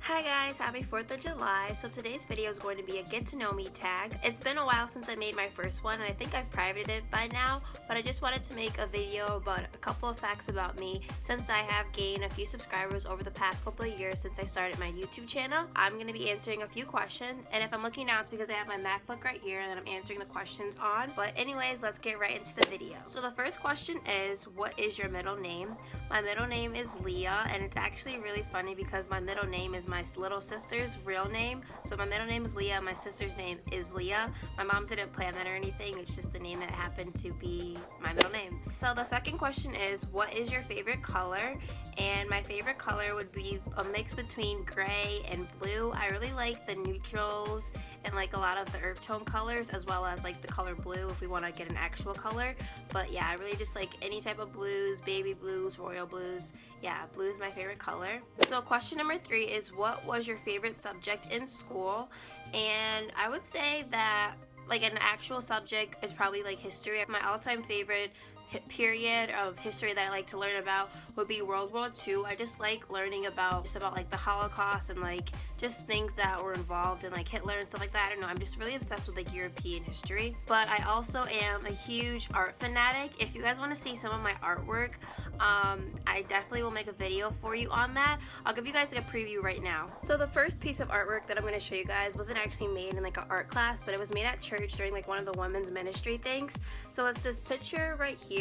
Hi guys, happy 4th of July. So today's video is going to be a get to know me tag. It's been a while since I made my first one and I think I've privated it by now, but I just wanted to make a video about a couple of facts about me since I have gained a few subscribers over the past couple of years since I started my YouTube channel. I'm going to be answering a few questions, and if I'm looking now it's because I have my MacBook right here and then I'm answering the questions on. But anyways, let's get right into the video. So the first question is, what is your middle name? My middle name is Leah, and it's actually really funny because my middle name is my little sister's real name. So my middle name is Leah, my sister's name is Leah. My mom didn't plan that or anything, it's just the name that happened to be my middle name. So the second question is, what is your favorite color? And my favorite color would be a mix between gray and blue. I really like the neutrals and like a lot of the earth tone colors, as well as like the color blue if we want to get an actual color. But yeah, I really just like any type of blues, baby blues, royal blues. Yeah, blue is my favorite color. So question number 3 is, what was your favorite subject in school? And I would say that like an actual subject is probably like history. My all-time favorite period of history that I like to learn about would be World War II. I just like learning about like the Holocaust and like just things that were involved in like Hitler and stuff like that. I don't know, I'm just really obsessed with like European history. But I also am a huge art fanatic. If you guys want to see some of my artwork, I definitely will make a video for you on that. I'll give you guys like a preview right now. So the first piece of artwork that I'm going to show you guys wasn't actually made in like an art class, but it was made at church during like one of the women's ministry things. So it's this picture right here.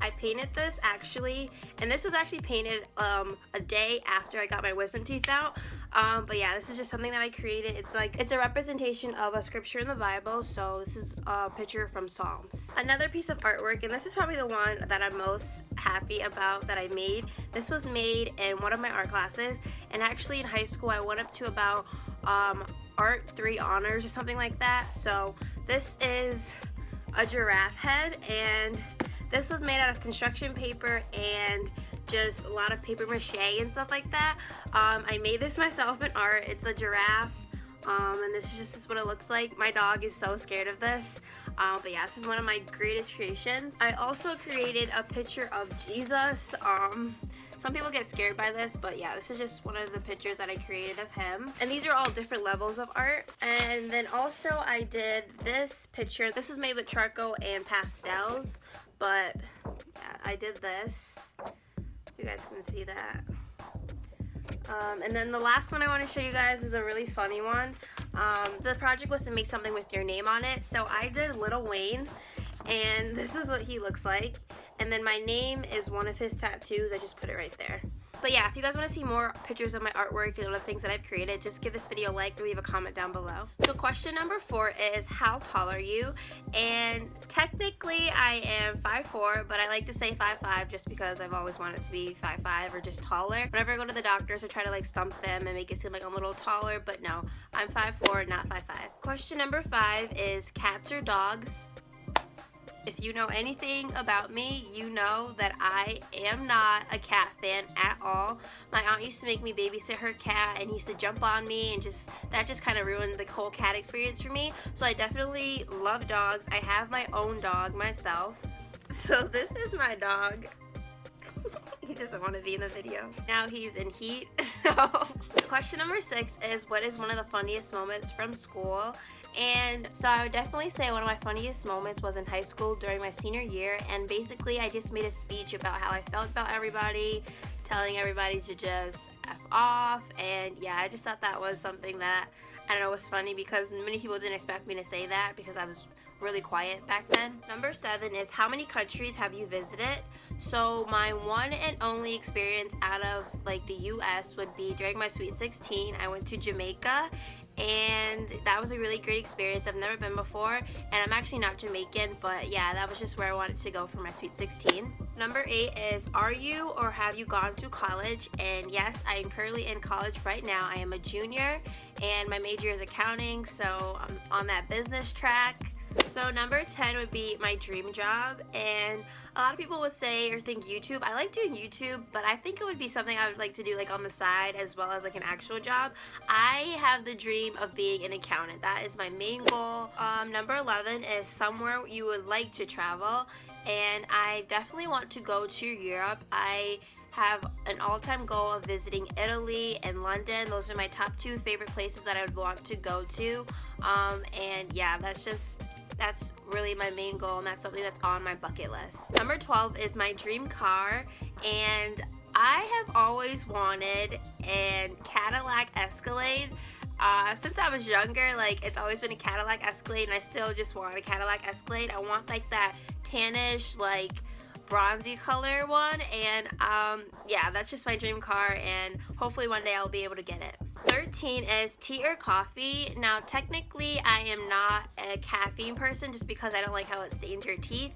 I painted this actually, and this was actually painted a day after I got my wisdom teeth out. But yeah, this is just something that I created. It's a representation of a scripture in the Bible. So this is a picture from Psalms. Another piece of artwork, and this is probably the one that I'm most happy about that I made. This was made in one of my art classes, and actually in high school I went up to about art 3 honors or something like that. So this is a giraffe head, and this was made out of construction paper and just a lot of paper mache and stuff like that. I made this myself in art. It's a giraffe, and this is just what it looks like. My dog is so scared of this, but yeah, this is one of my greatest creations. I also created a picture of Jesus. Some people get scared by this, but yeah, this is just one of the pictures that I created of him. And these are all different levels of art. And then also I did this picture. This is made with charcoal and pastels, but yeah, I did this. You guys can see that. And then the last one I want to show you guys was a really funny one. The project was to make something with your name on it. So I did Lil Wayne, and this is what he looks like. And then my name is one of his tattoos. I just put it right there. But yeah, if you guys want to see more pictures of my artwork and other things that I've created, just give this video a like or leave a comment down below. So question number 4 is, how tall are you? And technically I am 5'4", but I like to say 5'5" just because I've always wanted to be 5'5" or just taller. Whenever I go to the doctors, I try to like stump them and make it seem like I'm a little taller, but no, I'm 5'4", not 5'5". Question number 5 is, cats or dogs? If you know anything about me, you know that I am not a cat fan at all. My aunt used to make me babysit her cat, and he used to jump on me, and that just kind of ruined the whole cat experience for me. So I definitely love dogs. I have my own dog myself. So this is my dog. He doesn't want to be in the video. Now he's in heat. So question number 6 is, what is one of the funniest moments from school? And so I would definitely say one of my funniest moments was in high school during my senior year, and basically I just made a speech about how I felt about everybody, telling everybody to just F off. And yeah, I just thought that was something that, I don't know, was funny because many people didn't expect me to say that because I was really quiet back then. Number 7 is, how many countries have you visited? So my one and only experience out of like the US would be during my Sweet 16. I went to Jamaica, and that was a really great experience. I've never been before, and I'm actually not Jamaican, but yeah, that was just where I wanted to go for my Sweet 16. Number 8 is, are you or have you gone to college? And yes, I am currently in college right now. I am a junior, and my major is accounting, so I'm on that business track. So number 10 would be my dream job, and a lot of people would say or think YouTube. I like doing YouTube, but I think it would be something I would like to do like on the side as well as like an actual job. I have the dream of being an accountant. That is my main goal. Number 11 is somewhere you would like to travel, and I definitely want to go to Europe. I have an all-time goal of visiting Italy and London. Those are my top 2 favorite places that I would want to go to. And yeah, that's really my main goal, and that's something that's on my bucket list. Number 12 is my dream car, and I have always wanted a Cadillac Escalade. Since I was younger, like, it's always been a Cadillac Escalade, and I still just want a Cadillac Escalade. I want like that tannish, like bronzy color one, and yeah, that's just my dream car, and hopefully one day I'll be able to get it. 13 is tea or coffee. Now technically I am not a caffeine person just because I don't like how it stains your teeth,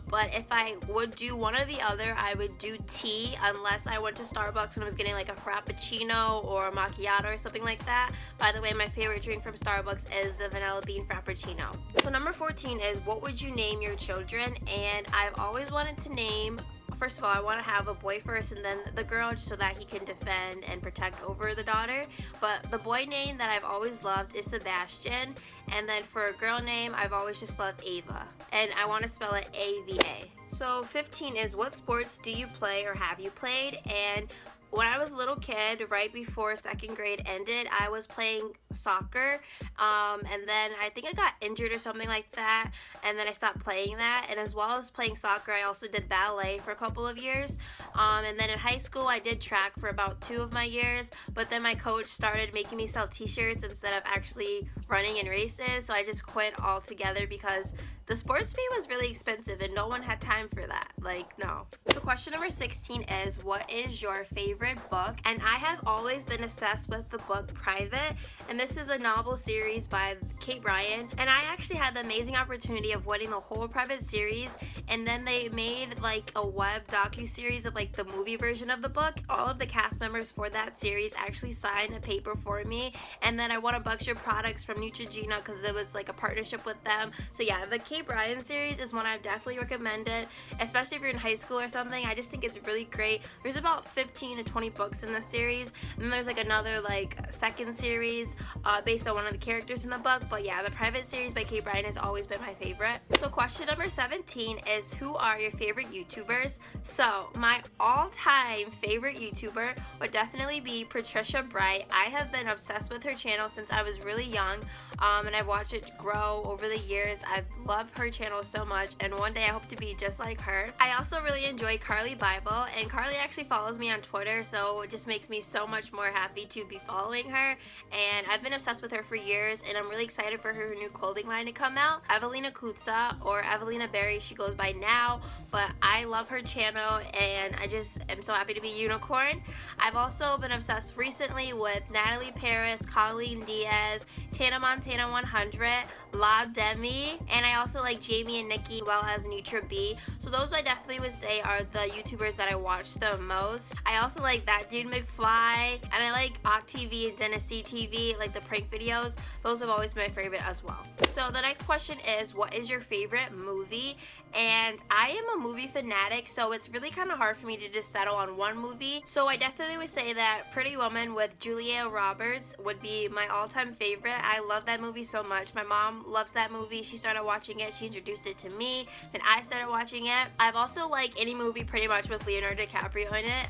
but if I would do one or the other, I would do tea unless I went to Starbucks and I was getting like a frappuccino or a macchiato or something like that. By the way, my favorite drink from Starbucks is the vanilla bean frappuccino. So number 14 is what would you name your children? And I've always wanted to name, first of all, I want to have a boy first and then the girl, just so that he can defend and protect over the daughter. But the boy name that I've always loved is Sebastian, and then for a girl name, I've always just loved Ava, and I want to spell it A-V-A. So 15 is what sports do you play or have you played? And when I was a little kid, right before 2nd grade ended, I was playing soccer, and then I think I got injured or something like that, and then I stopped playing that. And as well as playing soccer, I also did ballet for a couple of years, and then in high school I did track for about 2 of my years, but then my coach started making me sell t-shirts instead of actually running in races, so I just quit altogether because the sports fee was really expensive and no one had time for that. Like, no. So question number 16 is what is your favorite book? And I have always been obsessed with the book Private, and this is a novel series by Kate Bryan, and I actually had the amazing opportunity of winning the whole Private series, and then they made like a web docu-series of like the movie version of the book. All of the cast members for that series actually signed a paper for me, and then I won a Buckshire products from Neutrogena because there was like a partnership with them. So yeah, the Kate Bryan series is one I've definitely recommended, especially if you're in high school or something. I just think it's really great. There's about 15 to 20 books in the series, and then there's like another like second series based on one of the characters in the book. But yeah, the Private series by Kate Bryan has always been my favorite. So question number 17 is who are your favorite YouTubers? So my all-time favorite YouTuber would definitely be Patricia Bright. I have been obsessed with her channel since I was really young, and I've watched it grow over the years. I've loved her channel so much, and one day I hope to be just like her. I also really enjoy Carly Bible, and Carly actually follows me on Twitter, so it just makes me so much more happy to be following her, and I've been obsessed with her for years, and I'm really excited for her new clothing line to come out. Evelina Kutza, or Evelina Berry she goes by now, but I love her channel and I just am so happy to be Unicorn. I've also been obsessed recently with Natalie Paris, Colleen Diaz, Tana Montana 100, La Demi, and I also like Jamie and Nikki, as well as Nutra B. So those I definitely would say are the YouTubers that I watch the most. I also like That Dude McFly, and I like Ock TV and Tennessee TV, like the prank videos. Those have always been my favorite as well. So the next question is what is your favorite movie? And I am a movie fanatic, so it's really kind of hard for me to just settle on one movie. So I definitely would say that Pretty Woman with Julia Roberts would be my all-time favorite. I love that movie so much. My mom loves that movie. She started watching it. She introduced it to me. Then I started watching it. I've also liked any movie pretty much with Leonardo DiCaprio in it.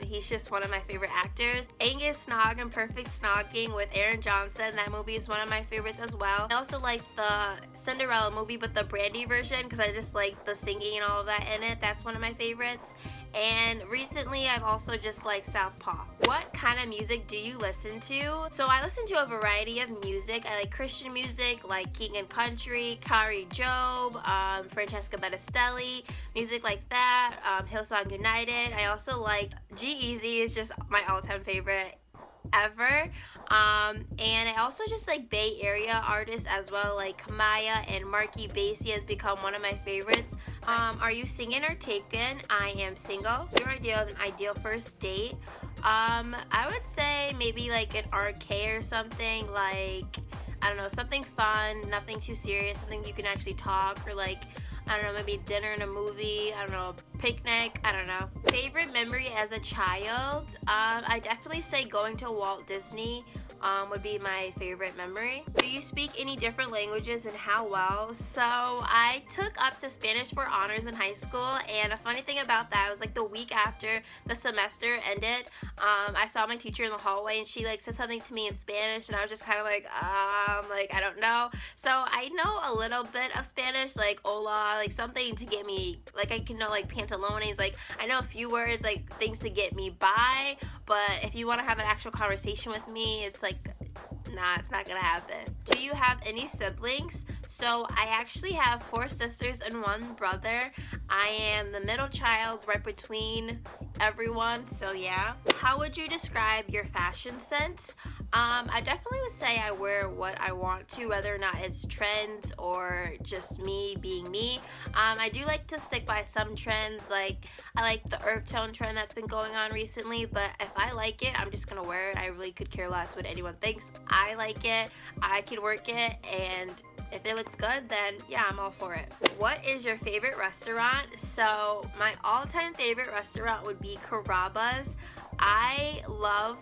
He's just one of my favorite actors. Angus Snog and Perfect Snogging with Aaron Johnson. That movie is one of my favorites as well. I also like the Cinderella movie, but the Brandy version, because I just like the singing and all of that in it. That's one of my favorites. And recently I've also just liked Southpaw. What kind of music do you listen to? So I listen to a variety of music. I like Christian music like King and Country, Kari Jobe, Francesca Battistelli, music like that, Hillsong United. I also like G-Eazy is just my all-time favorite ever, and I also just like Bay Area artists as well, like Kamaya and Marky Basie has become one of my favorites. Are you singing or taken? I am single. Your idea of an ideal first date? I would say maybe like an arcade or something, like I don't know, something fun, nothing too serious, something you can actually talk, or like I don't know, maybe dinner and a movie, I don't know, picnic, I don't know. Favorite memory as a child, I definitely say going to Walt Disney would be my favorite memory. Do you speak any different languages and how well? So I took up to Spanish for honors in high school, and a funny thing about that was like the week after the semester ended, I saw my teacher in the hallway and she like said something to me in Spanish, and I was just kind of like I don't know. So I know a little bit of Spanish, like hola, like something to get me, like I can know like pantalones, like I know a few words, like things to get me by, but if you want to have an actual conversation with me, it's like, nah, it's not gonna happen. Do you have any siblings? So I actually have 4 sisters and 1 brother. I am the middle child right between everyone, so yeah. How would you describe your fashion sense? I definitely would say I wear what I want to, whether or not it's trends or just me being me. I do like to stick by some trends, like I like the earth tone trend that's been going on recently, but if I like it, I'm just gonna wear it. I really could care less what anyone thinks. I like it, I can work it, and if it looks good, then yeah, I'm all for it. What is your favorite restaurant? So my all-time favorite restaurant would be Carrabba's. I love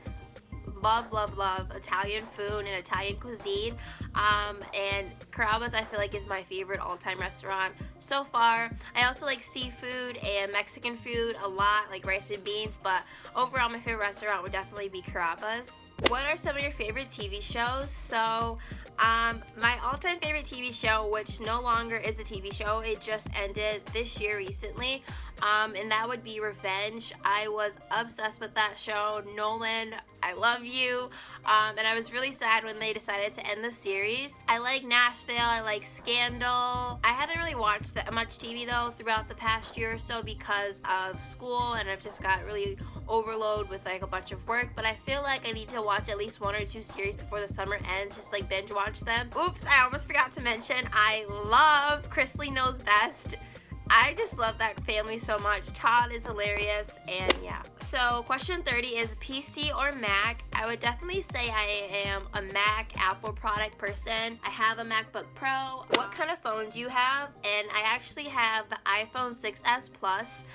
Italian food and Italian cuisine, and Carrabba's I feel like is my favorite all-time restaurant so far. I also like seafood and Mexican food a lot, like rice and beans, but overall my favorite restaurant would definitely be Carrabba's. What are some of your favorite TV shows? So my all-time favorite TV show, which no longer is a TV show, it just ended this year recently, and that would be Revenge. I was obsessed with that show. Nolan, I love you, and I was really sad when they decided to end the series. I like Nashville, I like Scandal. I haven't really watched that much TV though throughout the past year or so because of school, and I've just got really overload with like a bunch of work, but I feel like I need to watch at least 1 or 2 series before the summer ends, just like binge watch them. Oops, I almost forgot to mention I love Chrisley Knows Best. I just love that family so much. Todd is hilarious, and yeah. So question 30 is PC or Mac? I would definitely say I am a Mac Apple product person. I have a MacBook Pro. What kind of phone do you have? And I actually have the iPhone 6s Plus.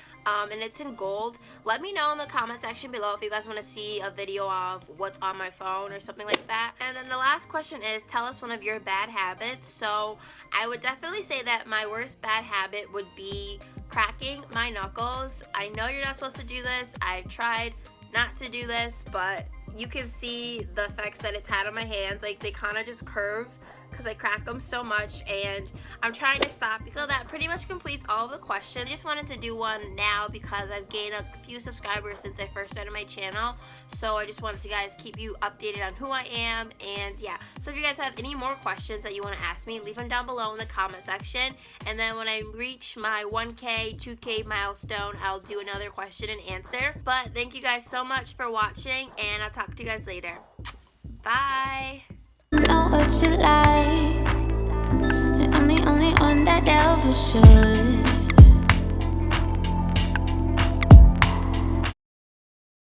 And it's in gold. Let me know in the comment section below if you guys want to see a video of what's on my phone or something like that. And then the last question is, tell us one of your bad habits. So I would definitely say that my worst bad habit would be cracking my knuckles. I know you're not supposed to do this. I've tried not to do this, but you can see the effects that it's had on my hands. Like they kind of just curve because I crack them so much, and I'm trying to stop. So that pretty much completes all of the questions. I just wanted to do one now because I've gained a few subscribers since I first started my channel, so I just wanted to guys keep you updated on who I am. And yeah, so if you guys have any more questions that you want to ask me, leave them down below in the comment section, and then when I reach my 1K 2K milestone, I'll do another question and answer. But thank you guys so much for watching, and I'll talk to you guys later. Bye. Know what you like, and I'm the only one that ever should.